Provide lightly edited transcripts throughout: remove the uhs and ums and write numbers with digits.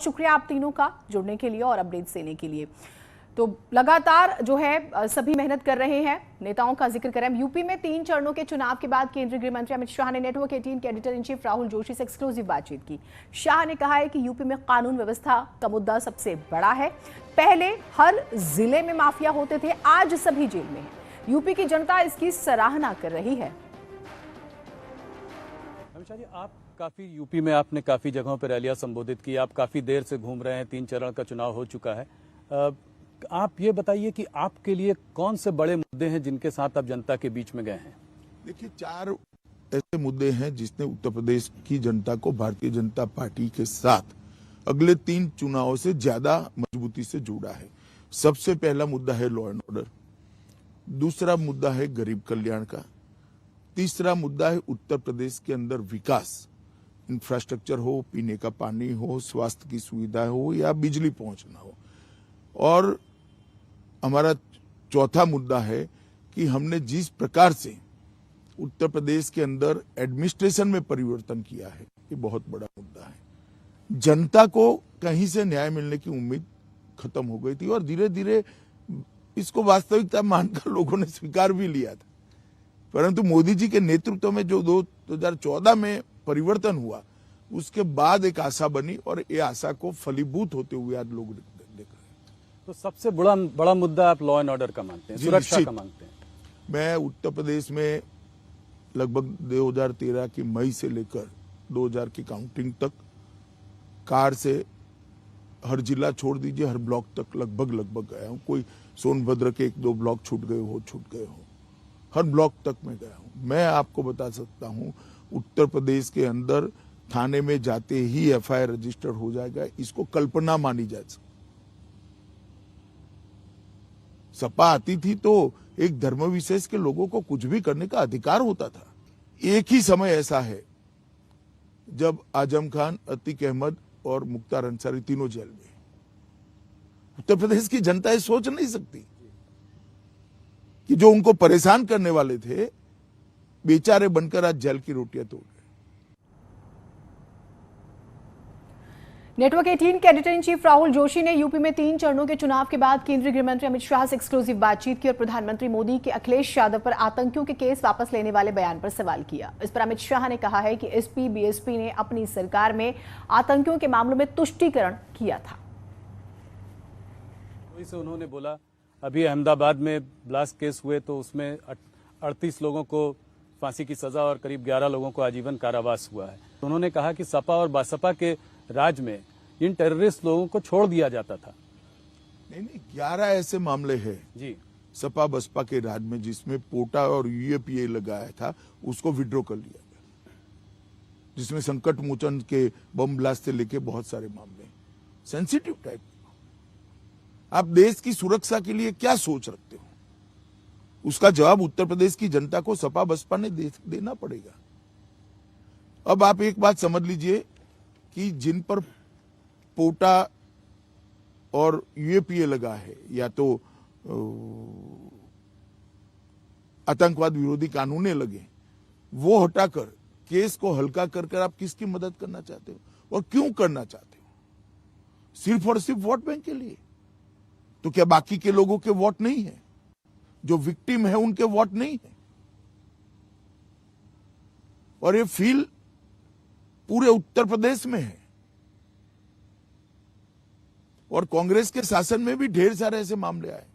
शुक्रिया आप तीनों का जुड़ने के लिए और अपडेट्स देने के लिए। तो लगातार जो है सभी मेहनत कर रहे हैं। नेताओं का जिक्र करें, यूपी में 3 चरणों के चुनाव के बाद केंद्रीय गृह मंत्री अमित शाह ने नेटवर्क 18 के editor in chief Rahul Joshi से एक्सक्लूसिव बातचीत की। शाह ने कहा है कि यूपी में कानून व्यवस्था का मुद्दा सबसे बड़ा है। पहले हर जिले में माफिया होते थे, आज सभी जेल में हैं। यूपी की जनता इसकी सराहना कर रही है। अमित शाह जी, आप काफी यूपी में आपने काफी जगहों पर रैलियां संबोधित की, आप काफी देर से घूम रहे हैं, 3 चरण का चुनाव हो चुका है। आप ये बताइए कि आपके लिए कौन से बड़े मुद्दे हैं जिनके साथ आप जनता के बीच में गए हैं? देखिए, 4 ऐसे मुद्दे हैं जिसने उत्तर प्रदेश की जनता को भारतीय जनता पार्टी के साथ अगले 3 चुनावों से ज्यादा मजबूती से जोड़ा है। सबसे पहला मुद्दा है लॉ एंड ऑर्डर, दूसरा मुद्दा है गरीब कल्याण का, तीसरा मुद्दा है उत्तर प्रदेश के अंदर विकास, इंफ्रास्ट्रक्चर हो, पीने का पानी हो, स्वास्थ्य की सुविधा हो या बिजली पहुंचना हो, और हमारा चौथा मुद्दा है कि हमने जिस प्रकार से उत्तर प्रदेश के अंदर एडमिनिस्ट्रेशन में परिवर्तन किया है, ये बहुत बड़ा मुद्दा है। जनता को कहीं से न्याय मिलने की उम्मीद खत्म हो गई थी और धीरे धीरे इसको वास्तविकता मानकर लोगों ने स्वीकार भी लिया था। परंतु मोदी जी के नेतृत्व में जो 2014 में परिवर्तन हुआ, उसके बाद एक आशा बनी और ये आशा को फलीभूत होते हुए आज लोग देख रहे हैं। तो सबसे बड़ा मुद्दा आप लॉ एंड ऑर्डर का मानते हैं, सुरक्षा का मानते हैं? मैं उत्तर प्रदेश में लगभग 2013 की मई से लेकर 2000 की काउंटिंग तक कार से हर जिला छोड़ दीजिए, हर ब्लॉक तक लगभग गया हूँ। कोई सोनभद्र के 1-2 ब्लॉक छूट गए हो, हर ब्लॉक तक मैं गया हूँ। मैं आपको बता सकता हूँ, उत्तर प्रदेश के अंदर थाने में जाते ही एफआईआर रजिस्टर हो जाएगा, इसको कल्पना मानी जा सकती। सपा आती थी तो एक धर्म विशेष के लोगों को कुछ भी करने का अधिकार होता था। एक ही समय ऐसा है जब आजम खान, अतीक अहमद और मुख्तार अंसारी तीनों जेल में। उत्तर प्रदेश की जनता ये सोच नहीं सकती कि जो उनको परेशान करने वाले थे, बेचारे बनकर आज जेल की रोटियां तोड़ रहे। नेटवर्क 18 के editor in chief Rahul Joshi ने यूपी में 3 चरणों के चुनाव के बाद केंद्रीय गृह मंत्री अमित शाह से एक्सक्लूसिव बातचीत की और प्रधानमंत्री मोदी के अखिलेश यादव पर आतंकियों के केस वापस लेने वाले बयान पर सवाल किया। इस पर अमित शाह ने कहा है कि एसपी बीएसपी ने अपनी सरकार में आतंकियों के मामलों में तुष्टीकरण किया था। से उन्होंने बोला, अभी अहमदाबाद में ब्लास्ट केस हुए तो उसमें 38 लोगों को फांसी की सजा और करीब 11 लोगों को आजीवन कारावास हुआ है। तो उन्होंने कहा कि सपा और बसपा के राज में इन टेररिस्ट लोगों को छोड़ दिया जाता था। नहीं, 11 ऐसे मामले हैं जी सपा बसपा के राज में जिसमें पोटा और यूएपीए लगाया था, उसको विड्रॉ कर लिया गया, जिसमें संकट मोचन के बम ब्लास्ट से लेके बहुत सारे मामले सेंसिटिव टाइप। आप देश की सुरक्षा के लिए क्या सोच रखते हो, उसका जवाब उत्तर प्रदेश की जनता को सपा बसपा ने देना पड़ेगा। अब आप एक बात समझ लीजिए कि जिन पर पोटा और यूएपीए लगा है, या तो आतंकवाद विरोधी कानूने लगे, वो हटाकर केस को हल्का कर आप किसकी मदद करना चाहते हो और क्यों करना चाहते हो? सिर्फ और सिर्फ वोट बैंक के लिए? तो क्या बाकी के लोगों के वोट नहीं है? जो विक्टिम है उनके वोट नहीं है? और ये फील पूरे उत्तर प्रदेश में है और कांग्रेस के शासन में भी ढेर सारे ऐसे मामले आए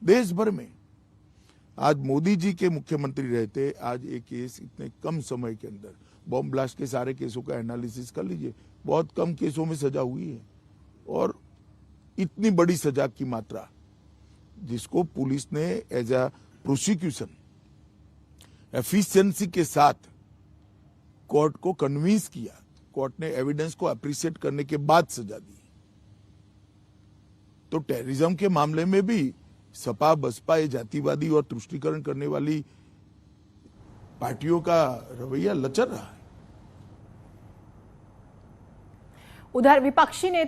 देश भर में। आज मोदी जी के मुख्यमंत्री रहते, आज एक केस इतने कम समय के अंदर, बम ब्लास्ट के सारे केसों का एनालिसिस कर लीजिए, बहुत कम केसों में सजा हुई है। और इतनी बड़ी सजा की मात्रा जिसको पुलिस ने एज अ प्रोसिक्यूशन एफिशिएंसी के साथ कोर्ट को कन्विंस किया, कोर्ट ने एविडेंस को अप्रिशिएट करने के बाद सजा दी। तो टेररिज्म के मामले में भी सपा बसपा ये जातिवादी और तुष्टीकरण करने वाली पार्टियों का रवैया लचर रहा है। उधर विपक्षी नेता